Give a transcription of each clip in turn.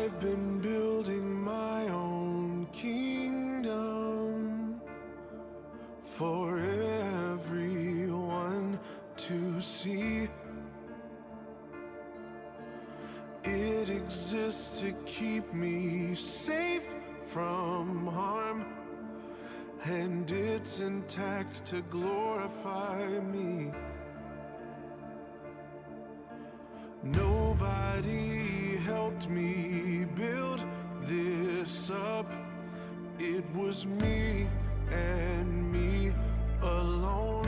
I've been building my own kingdom for everyone to see. It exists to keep me safe from harm, and it's intact to glorify me. Nobody helped me build this up. It was me and me alone.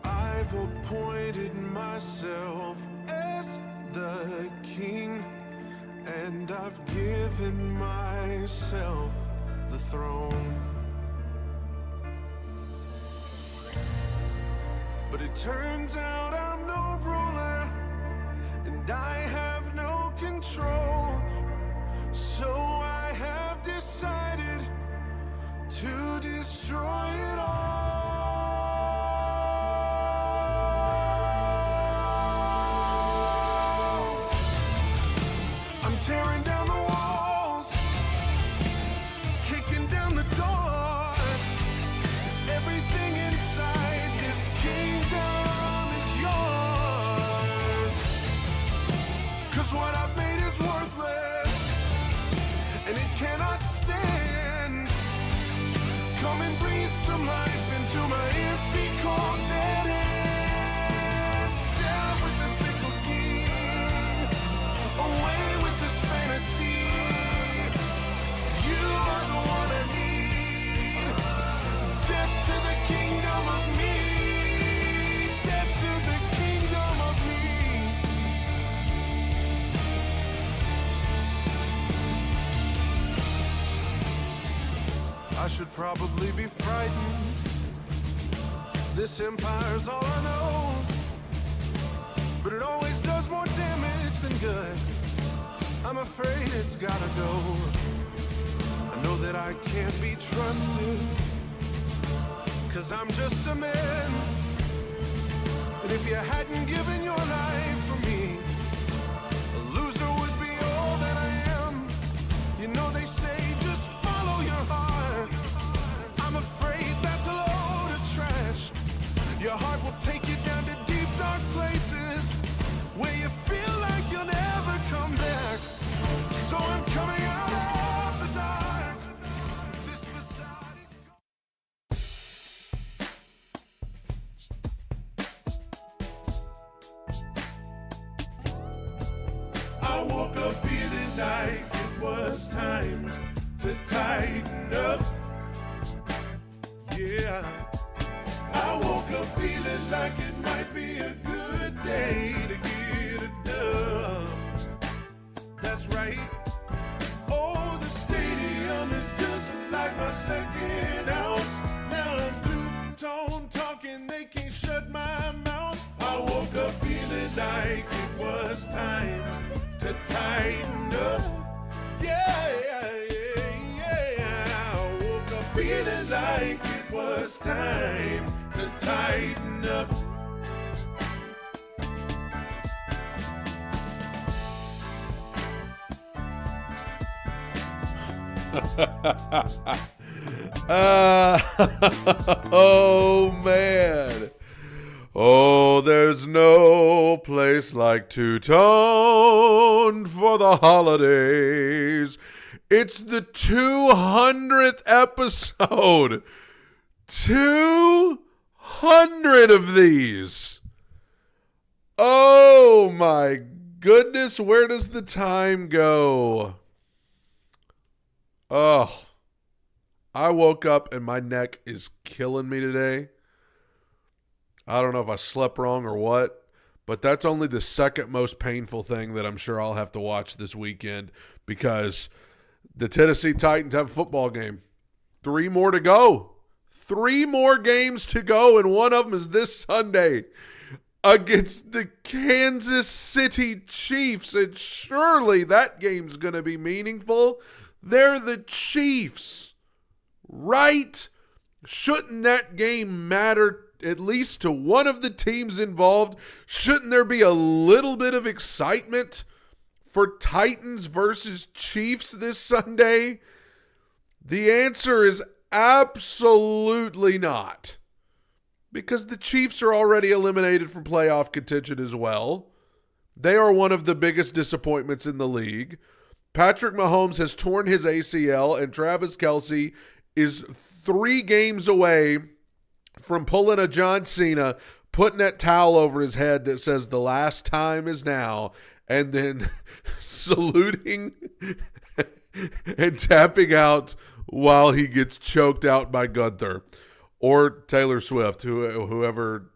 I've appointed myself as the king, and I've given myself the throne. But it turns out I'm no ruler, and I have no control. So I have decided to destroy it all. I'm tearing down the walls, kicking down the doors. Everything inside this kingdom is yours. 'Cause what I've made is worthless, and it cannot stand. Come and breathe some life into my empty, cold, dead hands. Down with the fickle king, away with this fantasy. You are the one I need. Death to the kingdom of me. Death to the kingdom of me. I should probably be frightened. This empire's all I know, but it always does more damage than good. I'm afraid it's gotta go. I know that I can't be trusted, 'cause I'm just a man. And if you hadn't given your life for me, a loser would be all that I am. You know they say just follow your heart. I'm afraid that's a load of trash. Your heart will take you down to deep, dark places where you feel like you'll never come back. So I'm coming out of the dark. This facade is... I woke up feeling like it was time to tighten up. Yeah, I woke up feeling like it might be a good day to get it done. That's right. Oh, the stadium is just like my second house. Now I'm two-tone talking, they can't shut my mouth. I woke up feeling like it was time to tighten up. Yeah, yeah, yeah, yeah. I woke up feeling like it was time to tighten up. Oh man. Oh, there's no place like Two-Tone for the holidays. It's the 200th episode. 200 of these. Oh my goodness, where does the time go? Oh, I woke up and my neck is killing me today. I don't know if I slept wrong or what, but that's only the second most painful thing that I'm sure I'll have to watch this weekend, because the Tennessee Titans have a football game. 3 more to go. 3 more games to go, and one of them is this Sunday against the Kansas City Chiefs, and surely that game's going to be meaningful. They're the Chiefs, right? Shouldn't that game matter at least to one of the teams involved? Shouldn't there be a little bit of excitement for Titans versus Chiefs this Sunday? The answer is absolutely not, because the Chiefs are already eliminated from playoff contention as well. They are one of the biggest disappointments in the league. Patrick Mahomes has torn his ACL, and Travis Kelce is 3 games away from pulling a John Cena, putting that towel over his head that says the last time is now, and then saluting and tapping out while he gets choked out by Gunther or Taylor Swift, whoever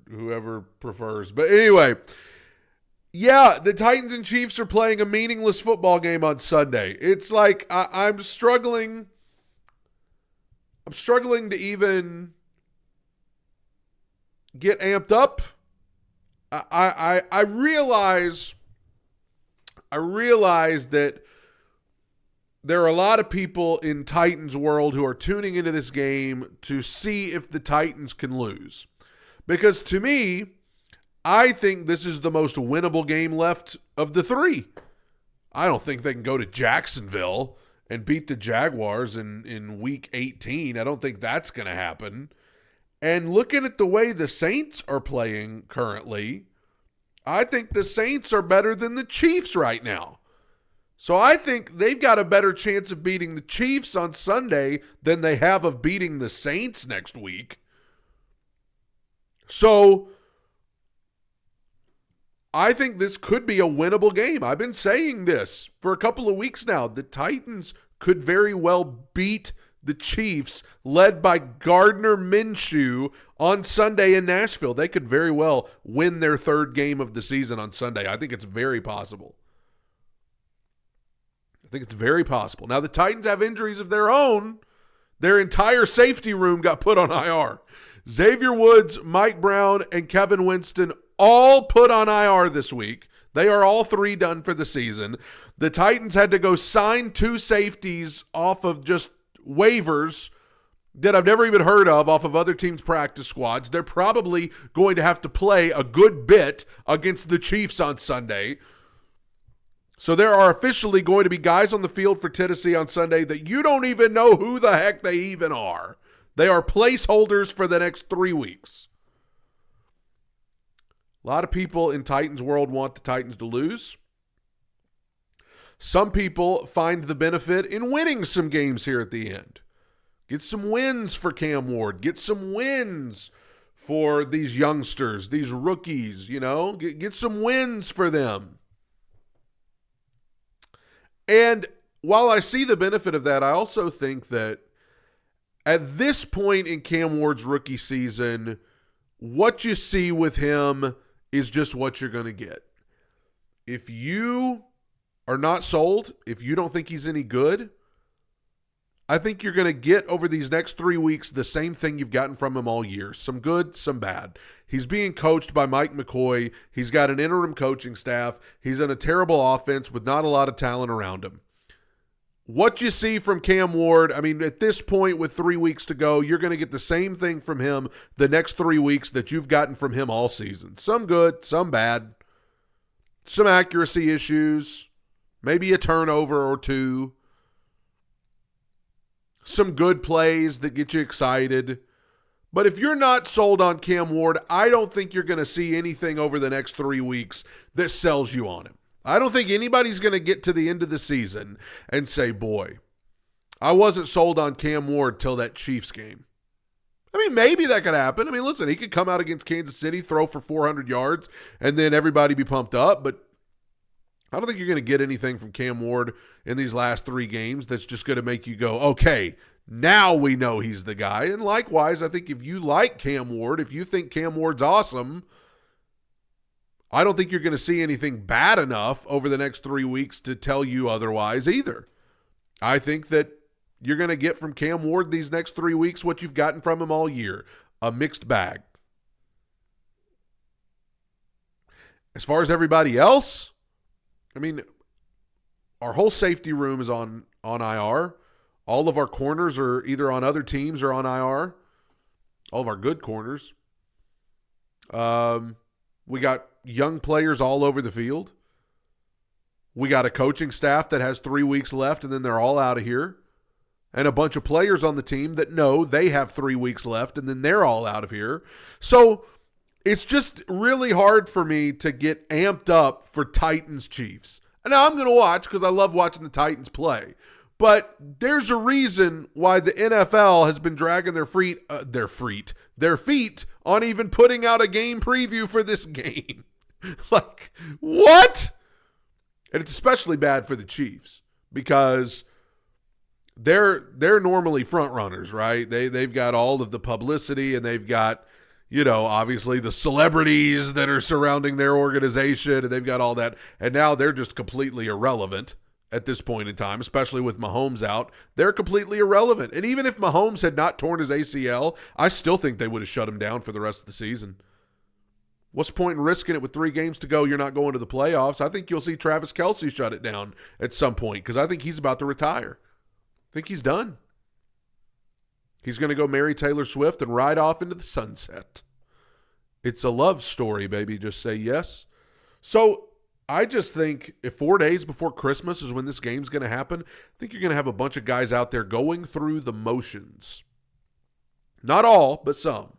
prefers. But anyway, yeah, the Titans and Chiefs are playing a meaningless football game on Sunday. It's like I'm struggling. I'm struggling to even get amped up. I realize that there are a lot of people in Titans world who are tuning into this game to see if the Titans can lose. Because to me, I think this is the most winnable game left of the 3. I don't think they can go to Jacksonville and beat the Jaguars in week 18. I don't think that's going to happen. And looking at the way the Saints are playing currently, I think the Saints are better than the Chiefs right now. So I think they've got a better chance of beating the Chiefs on Sunday than they have of beating the Saints next week. So I think this could be a winnable game. I've been saying this for a couple of weeks now. The Titans could very well beat the Chiefs, led by Gardner Minshew, on Sunday in Nashville. They could very well win their 3rd game of the season on Sunday. I think it's very possible. I think it's very possible. Now, the Titans have injuries of their own. Their entire safety room got put on IR. Xavier Woods, Mike Brown, and Kevin Winston all put on IR this week. They are all 3 done for the season. The Titans had to go sign 2 safeties off of just waivers that I've never even heard of, off of other teams' practice squads. They're probably going to have to play a good bit against the Chiefs on Sunday. So there are officially going to be guys on the field for Tennessee on Sunday that you don't even know who the heck they even are. They are placeholders for the next 3 weeks. A lot of people in Titans world want the Titans to lose. Some people find the benefit in winning some games here at the end. Get some wins for Cam Ward. Get some wins for these youngsters, these rookies, Get some wins for them. And while I see the benefit of that, I also think that at this point in Cam Ward's rookie season, what you see with him is just what you're going to get. If you are not sold, if you don't think he's any good, I think you're going to get over these next 3 weeks the same thing you've gotten from him all year. Some good, some bad. He's being coached by Mike McCoy. He's got an interim coaching staff. He's in a terrible offense with not a lot of talent around him. What you see from Cam Ward, at this point with 3 weeks to go, you're going to get the same thing from him the next 3 weeks that you've gotten from him all season. Some good, some bad. Some accuracy issues. Maybe a turnover or 2. Some good plays that get you excited. But if you're not sold on Cam Ward, I don't think you're going to see anything over the next 3 weeks that sells you on him. I don't think anybody's going to get to the end of the season and say, boy, I wasn't sold on Cam Ward till that Chiefs game. Maybe that could happen. Listen, he could come out against Kansas City, throw for 400 yards, and then everybody be pumped up. But I don't think you're going to get anything from Cam Ward in these last 3 games that's just going to make you go, okay, now we know he's the guy. And likewise, I think if you like Cam Ward, if you think Cam Ward's awesome, I don't think you're going to see anything bad enough over the next 3 weeks to tell you otherwise either. I think that you're going to get from Cam Ward these next 3 weeks what you've gotten from him all year, a mixed bag. As far as everybody else, our whole safety room is on IR. All of our corners are either on other teams or on IR. All of our good corners. We got young players all over the field. We got a coaching staff that has 3 weeks left, and then they're all out of here. And a bunch of players on the team that know they have 3 weeks left, and then they're all out of here. So it's just really hard for me to get amped up for Titans Chiefs. And now I'm going to watch because I love watching the Titans play. But there's a reason why the NFL has been dragging their feet on even putting out a game preview for this game. Like, what? And it's especially bad for the Chiefs because they're normally front runners, right? They've got all of the publicity, and they've got, obviously the celebrities that are surrounding their organization, and they've got all that. And now they're just completely irrelevant at this point in time, especially with Mahomes out. They're completely irrelevant. And even if Mahomes had not torn his ACL, I still think they would have shut him down for the rest of the season. What's the point in risking it with 3 games to go? You're not going to the playoffs. I think you'll see Travis Kelce shut it down at some point because I think he's about to retire. I think he's done. He's going to go marry Taylor Swift and ride off into the sunset. It's a love story, baby. Just say yes. So I just think if 4 days before Christmas is when this game's going to happen, I think you're going to have a bunch of guys out there going through the motions. Not all, but some.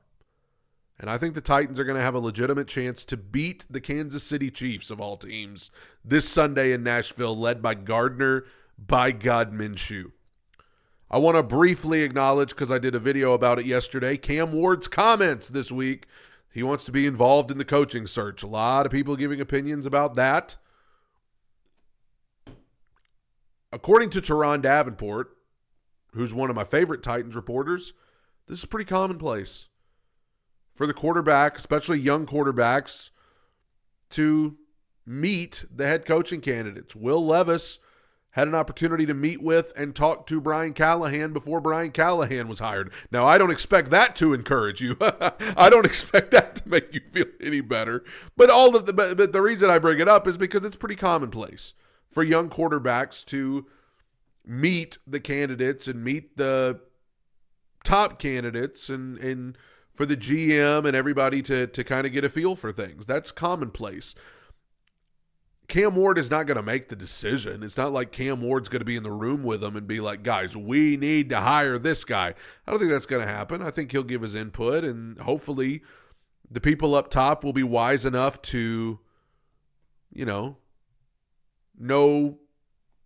And I think the Titans are going to have a legitimate chance to beat the Kansas City Chiefs of all teams this Sunday in Nashville, led by Gardner by God Minshew. I want to briefly acknowledge, because I did a video about it yesterday, Cam Ward's comments this week. He wants to be involved in the coaching search. A lot of people giving opinions about that. According to Teron Davenport, who's one of my favorite Titans reporters, this is pretty commonplace for the quarterback, especially young quarterbacks, to meet the head coaching candidates. Will Levis had an opportunity to meet with and talk to Brian Callahan before Brian Callahan was hired. Now, I don't expect that to encourage you. I don't expect that to make you feel any better. But but the reason I bring it up is because it's pretty commonplace for young quarterbacks to meet the candidates and meet the top candidates and for the GM and everybody to kind of get a feel for things. That's commonplace. Cam Ward is not going to make the decision. It's not like Cam Ward's going to be in the room with them and be like, guys, we need to hire this guy. I don't think that's going to happen. I think he'll give his input, and hopefully the people up top will be wise enough to, know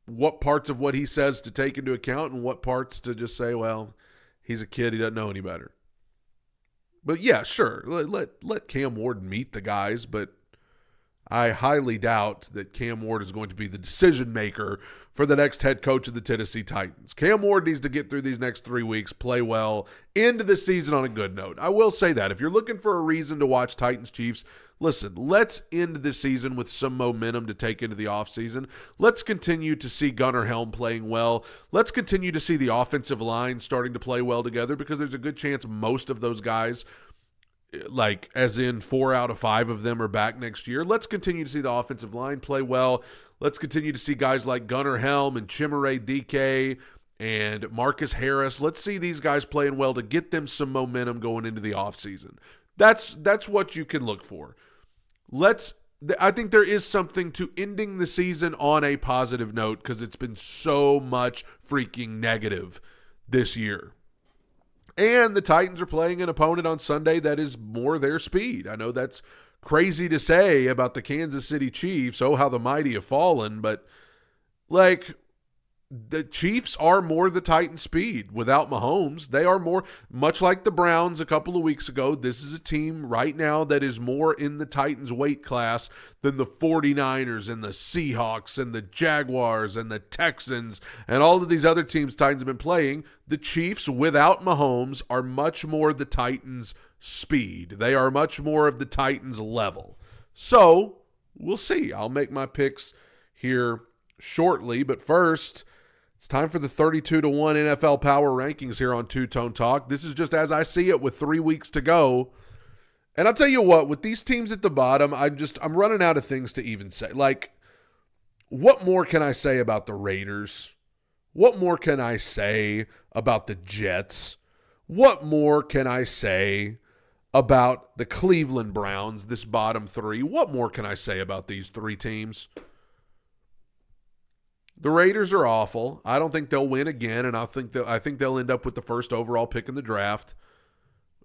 what parts of what he says to take into account and what parts to just say, well, he's a kid, he doesn't know any better. But yeah, sure, let Cam Ward meet the guys, but I highly doubt that Cam Ward is going to be the decision maker for the next head coach of the Tennessee Titans. Cam Ward needs to get through these next 3 weeks, play well, end the season on a good note. I will say that. If you're looking for a reason to watch Titans Chiefs, listen, let's end the season with some momentum to take into the offseason. Let's continue to see Gunnar Helm playing well. Let's continue to see the offensive line starting to play well together, because there's a good chance most of those guys, like as in 4 out of 5 of them, are back next year. Let's continue to see the offensive line play well. Let's continue to see guys like Gunnar Helm and Chimere DK and Marcus Harris. Let's see these guys playing well to get them some momentum going into the offseason. That's what you can look for. I think there is something to ending the season on a positive note, because it's been so much freaking negative this year. And the Titans are playing an opponent on Sunday that is more their speed. I know that's crazy to say about the Kansas City Chiefs. Oh, how the mighty have fallen. But, the Chiefs are more the Titans' speed without Mahomes. They are more, much like the Browns a couple of weeks ago. This is a team right now that is more in the Titans' weight class than the 49ers and the Seahawks and the Jaguars and the Texans and all of these other teams Titans have been playing. The Chiefs, without Mahomes, are much more the Titans' speed. They are much more of the Titans' level. So, we'll see. I'll make my picks here shortly, but first, it's time for the 32-1 NFL Power Rankings here on Two Tone Talk. This is just as I see it with 3 weeks to go. And I'll tell you what, with these teams at the bottom, I'm running out of things to even say. What more can I say about the Raiders? What more can I say about the Jets? What more can I say about the Cleveland Browns, this bottom three. What more can I say about these three teams? The Raiders are awful. I don't think they'll win again, and I think they'll end up with the first overall pick in the draft.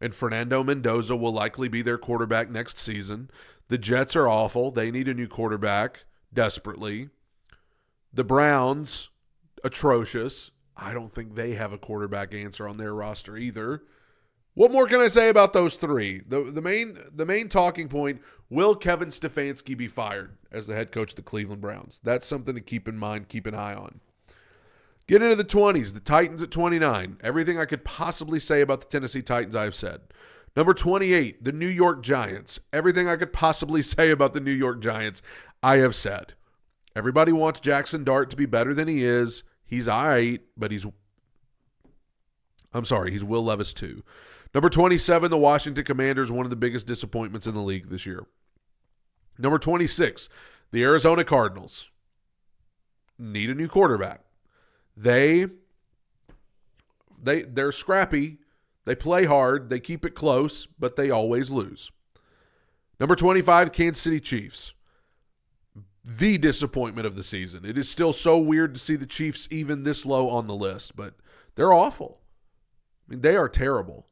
And Fernando Mendoza will likely be their quarterback next season. The Jets are awful. They need a new quarterback desperately. The Browns, atrocious. I don't think they have a quarterback answer on their roster either. What more can I say about those three? The main talking point, will Kevin Stefanski be fired as the head coach of the Cleveland Browns? That's something to keep in mind, keep an eye on. Get into the 20s, the Titans at 29. Everything I could possibly say about the Tennessee Titans, I've said. Number 28, the New York Giants. Everything I could possibly say about the New York Giants, I have said. Everybody wants Jackson Dart to be better than he is. He's all right, but he's Will Levis too. Number 27, the Washington Commanders, one of the biggest disappointments in the league this year. Number 26, the Arizona Cardinals. Need a new quarterback. They're scrappy. They play hard. They keep it close, but they always lose. Number 25, Kansas City Chiefs. The disappointment of the season. It is still so weird to see the Chiefs even this low on the list, but they're awful. I mean, they are terrible.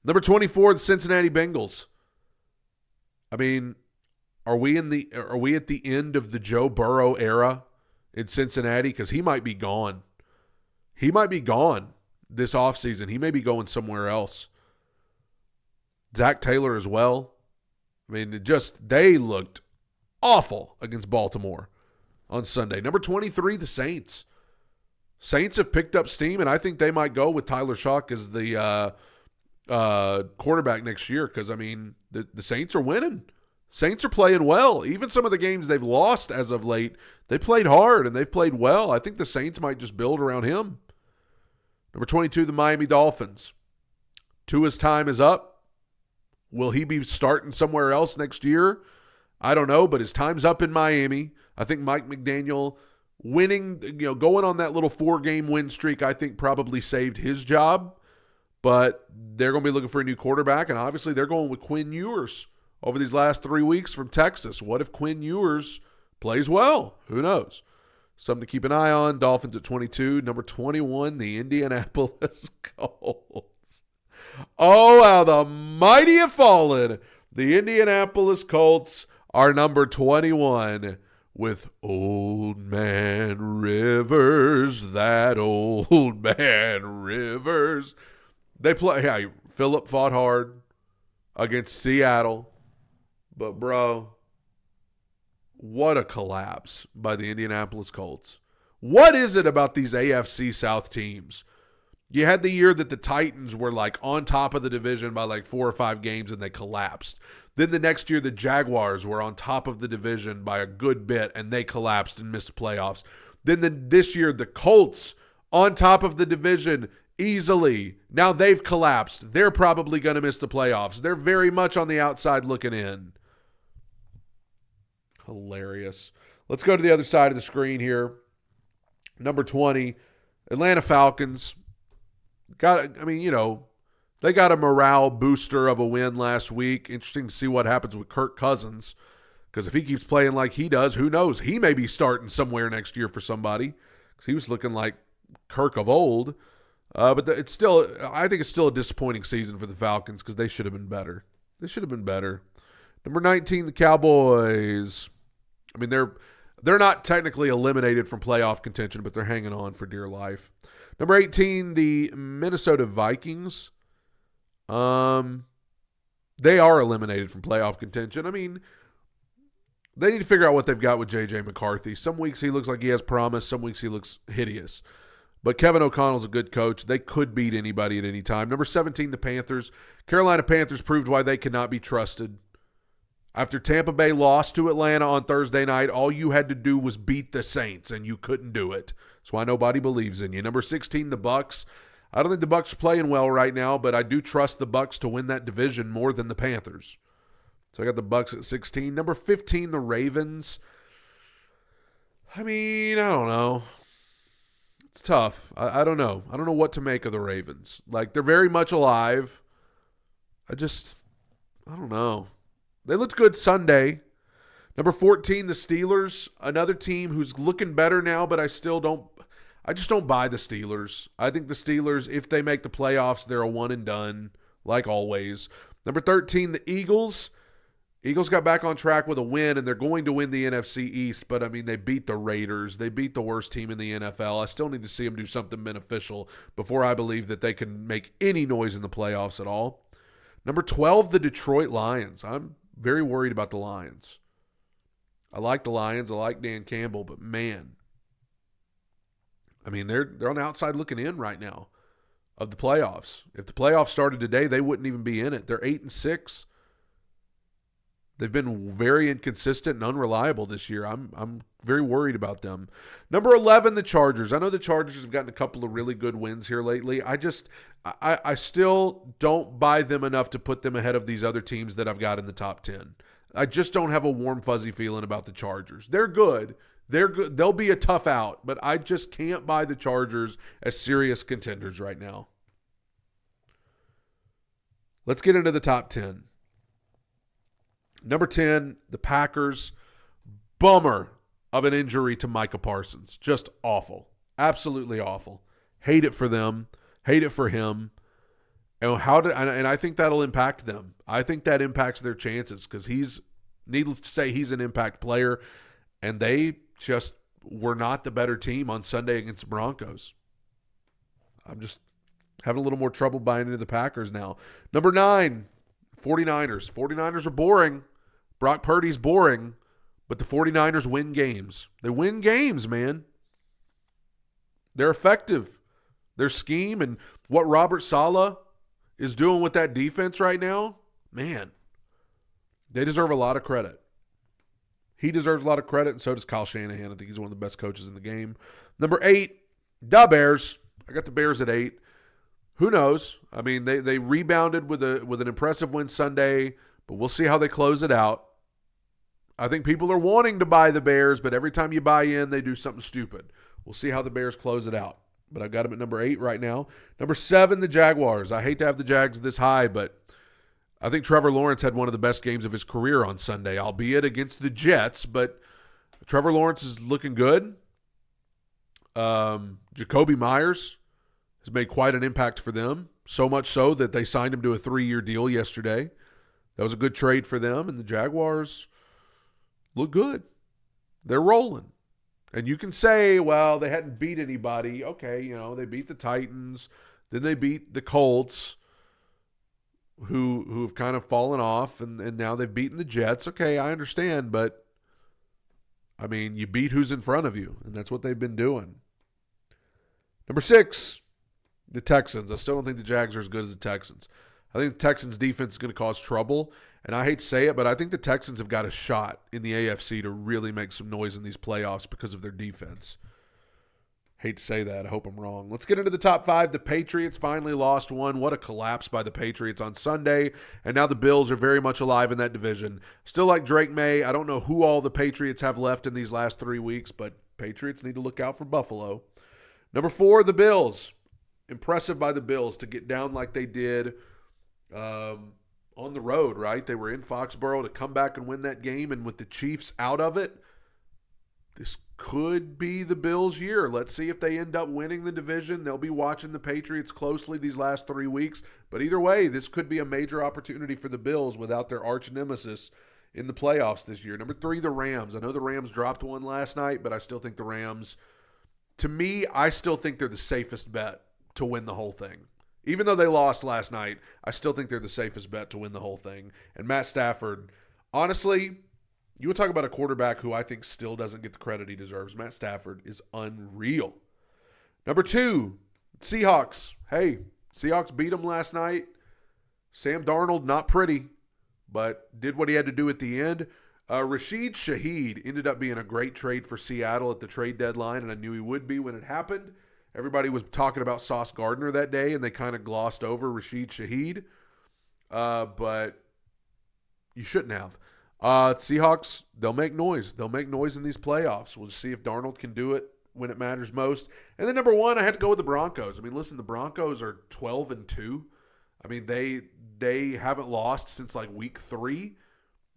Number 24, the Cincinnati Bengals. I mean, are we at the end of the Joe Burrow era in Cincinnati? Because he might be gone. He might be gone this offseason. He may be going somewhere else. Zach Taylor as well. I mean, they looked awful against Baltimore on Sunday. Number 23, the Saints. Saints have picked up steam, and I think they might go with Tyler Shock as the quarterback next year because, I mean, the Saints are winning. Saints are playing well. Even some of the games they've lost as of late, they played hard and they've played well. I think the Saints might just build around him. Number 22, the Miami Dolphins. Tua's time is up. Will he be starting somewhere else next year? I don't know, but his time's up in Miami. I think Mike McDaniel winning, going on that little 4-game win streak, I think probably saved his job. But they're going to be looking for a new quarterback, and obviously they're going with Quinn Ewers over these last 3 weeks from Texas. What if Quinn Ewers plays well? Who knows? Something to keep an eye on. Dolphins at 22. Number 21, the Indianapolis Colts. Oh, how the mighty have fallen. The Indianapolis Colts are number 21 with Old Man Rivers, that Old Man Rivers. They play. Yeah, Phillip fought hard against Seattle, but bro, what a collapse by the Indianapolis Colts. What is it about these AFC South teams? You had the year that the Titans were like on top of the division by like 4 or 5 games and they collapsed. Then the next year the Jaguars were on top of the division by a good bit and they collapsed and missed playoffs. Then this year the Colts on top of the division easily. Now they've collapsed. They're probably going to miss the playoffs. They're very much on the outside looking in. Hilarious. Let's go to the other side of the screen here. Number 20, Atlanta Falcons. They got a morale booster of a win last week. Interesting to see what happens with Kirk Cousins. Because if he keeps playing like he does, who knows? He may be starting somewhere next year for somebody. Because he was looking like Kirk of old. But I think it's still a disappointing season for the Falcons because they should have been better. Number 19, the Cowboys. I mean, they're not technically eliminated from playoff contention, but they're hanging on for dear life. Number 18, the Minnesota Vikings. They are eliminated from playoff contention. I mean, they need to figure out what they've got with J.J. McCarthy. Some weeks he looks like he has promise. Some weeks he looks hideous. But Kevin O'Connell's a good coach. They could beat anybody at any time. Number 17, the Panthers. Carolina Panthers proved why they cannot be trusted. After Tampa Bay lost to Atlanta on Thursday night, all you had to do was beat the Saints, and you couldn't do it. That's why nobody believes in you. Number 16, the Bucks. I don't think the Bucks are playing well right now, but I do trust the Bucks to win that division more than the Panthers. So I got the Bucks at 16. Number 15, the Ravens. I mean, I don't know. It's tough. I don't know. I don't know what to make of the Ravens. Like, they're very much alive. I don't know. They looked good Sunday. Number 14, the Steelers, another team who's looking better now, but I just don't buy the Steelers. I think the Steelers, if they make the playoffs, they're a one and done, like always. Number 13, the Eagles. Eagles got back on track with a win, and they're going to win the NFC East, but, I mean, they beat the Raiders. They beat the worst team in the NFL. I still need to see them do something beneficial before I believe that they can make any noise in the playoffs at all. Number 12, the Detroit Lions. I'm very worried about the Lions. I like the Lions. I like Dan Campbell, but, man, I mean, they're on the outside looking in right now of the playoffs. If the playoffs started today, they wouldn't even be in it. They're 8-6. They've been very inconsistent and unreliable this year. I'm very worried about them. Number 11, the Chargers. I know the Chargers have gotten a couple of really good wins here lately. I still don't buy them enough to put them ahead of these other teams that I've got in the top 10. I just don't have a warm, fuzzy feeling about the Chargers. They're good. They're good. They'll be a tough out, but I just can't buy the Chargers as serious contenders right now. Let's get into the top 10. Number 10, the Packers. Bummer of an injury to Micah Parsons. Just awful. Absolutely awful. Hate it for them. Hate it for him. And I think that'll impact them. I think that impacts their chances because needless to say, he's an impact player. And they just were not the better team on Sunday against the Broncos. I'm just having a little more trouble buying into the Packers now. Number 9, 49ers. 49ers are boring. Brock Purdy's boring, but the 49ers win games. They win games, man. They're effective. Their scheme and what Robert Saleh is doing with that defense right now, man, they deserve a lot of credit. He deserves a lot of credit, and so does Kyle Shanahan. I think he's one of the best coaches in the game. Number 8, the Bears. I got the Bears at 8. Who knows? I mean, they rebounded with an impressive win Sunday, but we'll see how they close it out. I think people are wanting to buy the Bears, but every time you buy in, they do something stupid. We'll see how the Bears close it out. But I've got them at number 8 right now. Number 7, the Jaguars. I hate to have the Jags this high, but I think Trevor Lawrence had one of the best games of his career on Sunday, albeit against the Jets, but Trevor Lawrence is looking good. Jacoby Myers has made quite an impact for them, so much so that they signed him to a 3-year deal yesterday. That was a good trade for them, and the Jaguars look good. They're rolling. And you can say, well, they hadn't beat anybody. Okay, they beat the Titans. Then they beat the Colts, who've kind of fallen off, and now they've beaten the Jets. Okay, I understand, but, I mean, you beat who's in front of you, and that's what they've been doing. Number 6, the Texans. I still don't think the Jags are as good as the Texans. I think the Texans' defense is going to cause trouble, and I hate to say it, but I think the Texans have got a shot in the AFC to really make some noise in these playoffs because of their defense. Hate to say that. I hope I'm wrong. Let's get into the top 5. The Patriots finally lost one. What a collapse by the Patriots on Sunday. And now the Bills are very much alive in that division. Still like Drake May. I don't know who all the Patriots have left in these last 3 weeks, but Patriots need to look out for Buffalo. Number 4, the Bills. Impressive by the Bills to get down like they did on the road, right? They were in Foxborough to come back and win that game. And with the Chiefs out of it, this could be the Bills' year. Let's see if they end up winning the division. They'll be watching the Patriots closely these last 3 weeks. But either way, this could be a major opportunity for the Bills without their arch nemesis in the playoffs this year. Number 3, the Rams. I know the Rams dropped one last night, but I still think the Rams, to me, I still think they're the safest bet to win the whole thing. Even though they lost last night, I still think they're the safest bet to win the whole thing. And Matt Stafford, honestly, you would talk about a quarterback who I think still doesn't get the credit he deserves. Matt Stafford is unreal. Number 2, Seahawks. Hey, Seahawks beat them last night. Sam Darnold, not pretty, but did what he had to do at the end. Rashid Shaheed ended up being a great trade for Seattle at the trade deadline, and I knew he would be when it happened. Everybody was talking about Sauce Gardner that day, and they kind of glossed over Rashid Shaheed. But you shouldn't have. Seahawks, they'll make noise. They'll make noise in these playoffs. We'll just see if Darnold can do it when it matters most. And then number 1, I had to go with the Broncos. I mean, listen, the Broncos are 12-2. I mean, they haven't lost since like week 3.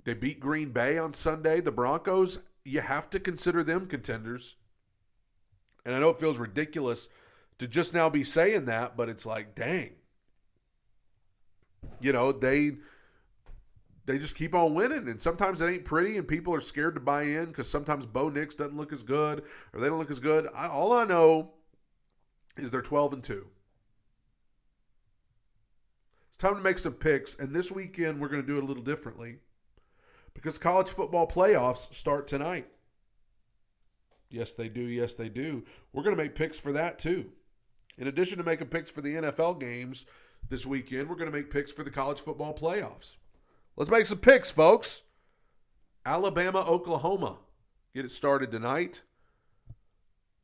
They beat Green Bay on Sunday. The Broncos, you have to consider them contenders. And I know it feels ridiculous to just now be saying that, but it's like, dang. You know, they just keep on winning, and sometimes it ain't pretty, and people are scared to buy in because sometimes Bo Nix doesn't look as good, or they don't look as good. All I know is they're 12-2. It's time to make some picks, and this weekend we're going to do it a little differently because college football playoffs start tonight. Yes, they do. Yes, they do. We're going to make picks for that too. In addition to making picks for the NFL games this weekend, we're going to make picks for the college football playoffs. Let's make some picks, folks. Alabama, Oklahoma. Get it started tonight.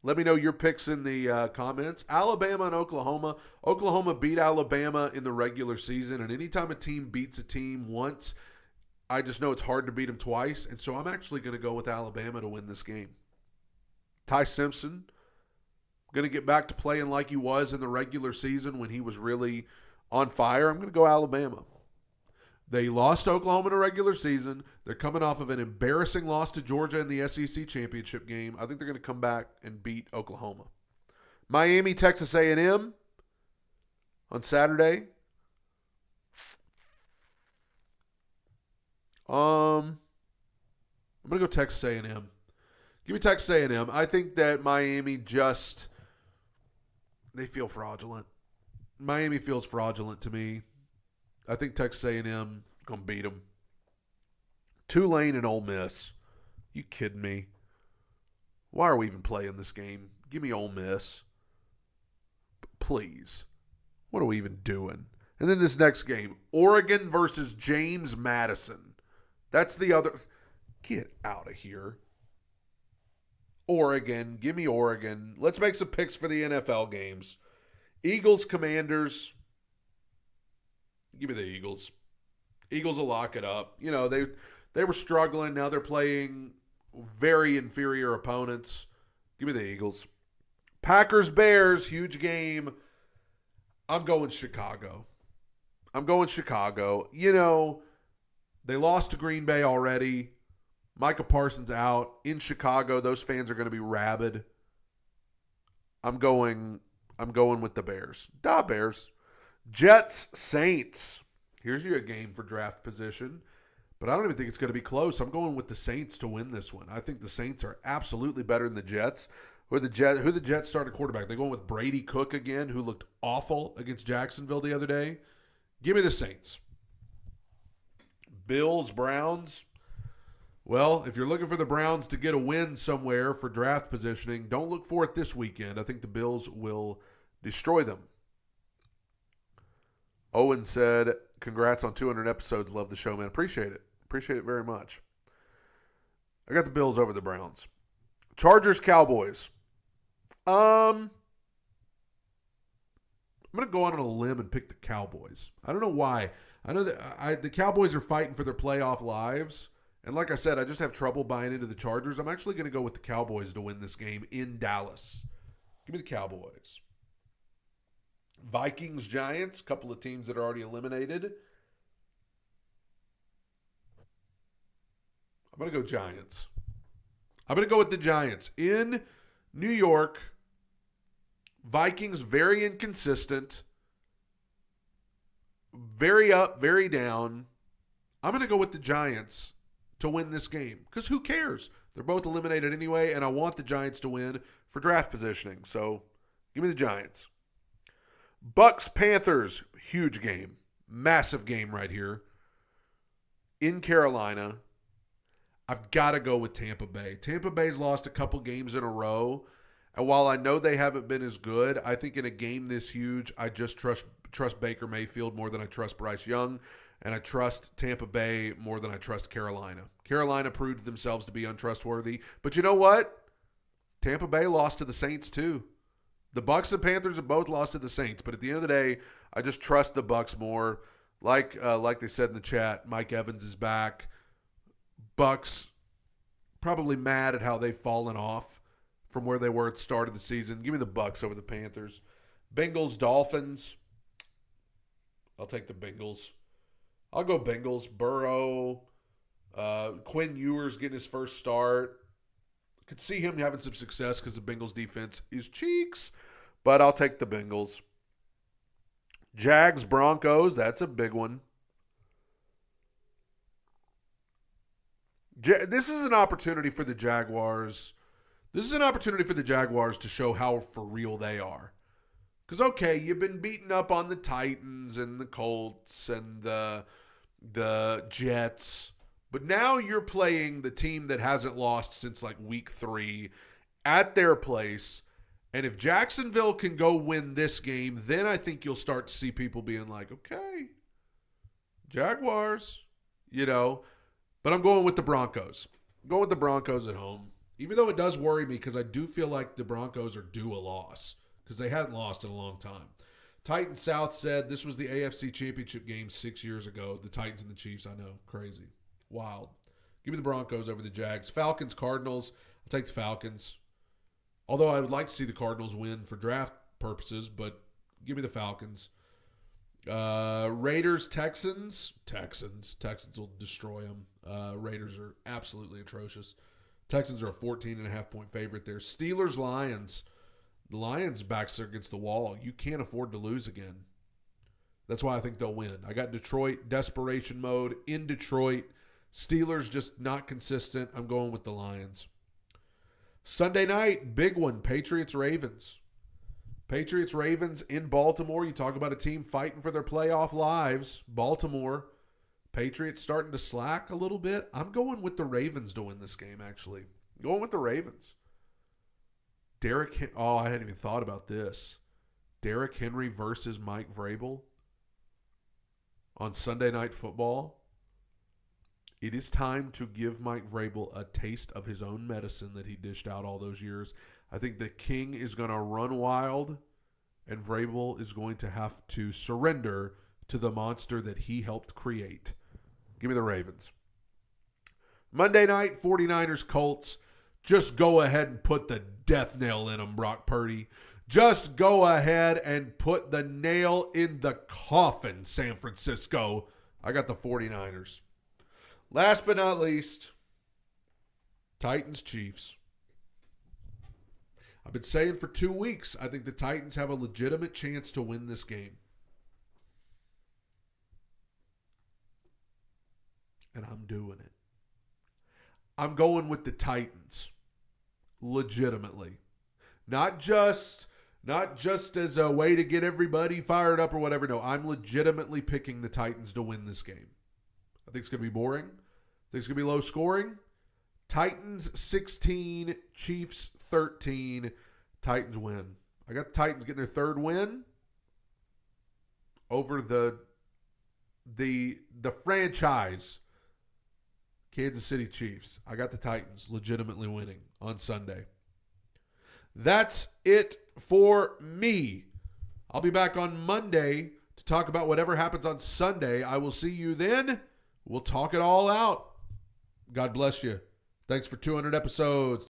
Let me know your picks in the comments. Alabama and Oklahoma. Oklahoma beat Alabama in the regular season, and anytime a team beats a team once, I just know it's hard to beat them twice, and so I'm actually going to go with Alabama to win this game. Ty Simpson, going to get back to playing like he was in the regular season when he was really on fire. I'm going to go Alabama. They lost to Oklahoma in a regular season. They're coming off of an embarrassing loss to Georgia in the SEC championship game. I think they're going to come back and beat Oklahoma. Miami, Texas A&M on Saturday. I'm going to go Texas A&M. Give me Texas A&M. I think that Miami they feel fraudulent. Miami feels fraudulent to me. I think Texas A&M going to beat them. Tulane and Ole Miss. You kidding me? Why are we even playing this game? Give me Ole Miss. Please. What are we even doing? And then this next game, Oregon versus James Madison. That's the other. Get out of here. Oregon. Give me Oregon. Let's make some picks for the NFL games. Eagles, Commanders. Give me the Eagles. Eagles will lock it up. You know, they were struggling. Now they're playing very inferior opponents. Give me the Eagles. Packers, Bears, huge game. I'm going Chicago. You know, they lost to Green Bay already. Micah Parsons out. In Chicago, those fans are going to be rabid. I'm going with the Bears. Bears. Jets, Saints. Here's your game for draft position. But I don't even think it's going to be close. I'm going with the Saints to win this one. I think the Saints are absolutely better than the Jets. Who the Jets started quarterback? They're going with Brady Cook again, who looked awful against Jacksonville the other day. Give me the Saints. Bills, Browns. Well, if you're looking for the Browns to get a win somewhere for draft positioning, don't look for it this weekend. I think the Bills will destroy them. Owen said, congrats on 200 episodes. Love the show, man. Appreciate it. Appreciate it very much. I got the Bills over the Browns. Chargers, Cowboys. I'm going to go out on a limb and pick the Cowboys. I don't know why. I know that the Cowboys are fighting for their playoff lives. And like I said, I just have trouble buying into the Chargers. I'm actually going to go with the Cowboys to win this game in Dallas. Give me the Cowboys. Vikings, Giants, a couple of teams that are already eliminated. I'm going to go Giants. I'm going to go with the Giants. In New York, Vikings very inconsistent. Very up, very down. I'm going to go with the Giants to win this game. Because who cares? They're both eliminated anyway, and I want the Giants to win for draft positioning. So give me the Giants. Bucks, Panthers, huge game. Massive game right here. In Carolina, I've got to go with Tampa Bay. Tampa Bay's lost a couple games in a row. And while I know they haven't been as good, I think in a game this huge, I just trust Baker Mayfield more than I trust Bryce Young. And I trust Tampa Bay more than I trust Carolina. Carolina proved themselves to be untrustworthy. But you know what? Tampa Bay lost to the Saints too. The Bucks and Panthers have both lost to the Saints, but at the end of the day, I just trust the Bucks more. Like they said in the chat, Mike Evans is back. Bucks probably mad at how they've fallen off from where they were at the start of the season. Give me the Bucks over the Panthers. Bengals, Dolphins. I'll take the Bengals. I'll go Bengals. Burrow. Quinn Ewers getting his first start. Could see him having some success because the Bengals defense is cheeks. But I'll take the Bengals. Jags, Broncos. That's a big one. This is an opportunity for the Jaguars. This is an opportunity for the Jaguars to show how for real they are. Because, okay, you've been beating up on the Titans and the Colts and the Jets. But now you're playing the team that hasn't lost since like week 3 at their place. And if Jacksonville can go win this game, then I think you'll start to see people being like, okay, Jaguars, you know. But I'm going with the Broncos. I'm going with the Broncos at home. Even though it does worry me because I do feel like the Broncos are due a loss because they hadn't lost in a long time. Titan South said this was the AFC Championship game 6 years ago. The Titans and the Chiefs, I know. Crazy. Wild. Give me the Broncos over the Jags. Falcons, Cardinals. I'll take the Falcons. Although I would like to see the Cardinals win for draft purposes, but give me the Falcons. Raiders, Texans. Texans will destroy them. Raiders are absolutely atrocious. Texans are a 14.5-point favorite there. Steelers, Lions. The Lions' backs are against the wall. You can't afford to lose again. That's why I think they'll win. I got Detroit, desperation mode in Detroit. Steelers just not consistent. I'm going with the Lions. Sunday night, big one, Patriots-Ravens. Patriots-Ravens in Baltimore. You talk about a team fighting for their playoff lives. Baltimore. Patriots starting to slack a little bit. I'm going with the Ravens to win this game, actually. Going with the Ravens. I hadn't even thought about this. Derrick Henry versus Mike Vrabel on Sunday Night Football. It is time to give Mike Vrabel a taste of his own medicine that he dished out all those years. I think the king is going to run wild, and Vrabel is going to have to surrender to the monster that he helped create. Give me the Ravens. Monday night, 49ers, Colts. Just go ahead and put the death nail in them, Brock Purdy. Just go ahead and put the nail in the coffin, San Francisco. I got the 49ers. Last but not least, Titans, Chiefs. I've been saying for 2 weeks, I think the Titans have a legitimate chance to win this game. And I'm doing it. I'm going with the Titans. Legitimately. Not just as a way to get everybody fired up or whatever. No, I'm legitimately picking the Titans to win this game. I think it's going to be boring. I think it's going to be low scoring. Titans 16, Chiefs 13. Titans win. I got the Titans getting their third win over the franchise Kansas City Chiefs. I got the Titans legitimately winning on Sunday. That's it for me. I'll be back on Monday to talk about whatever happens on Sunday. I will see you then. We'll talk it all out. God bless you. Thanks for 200 episodes.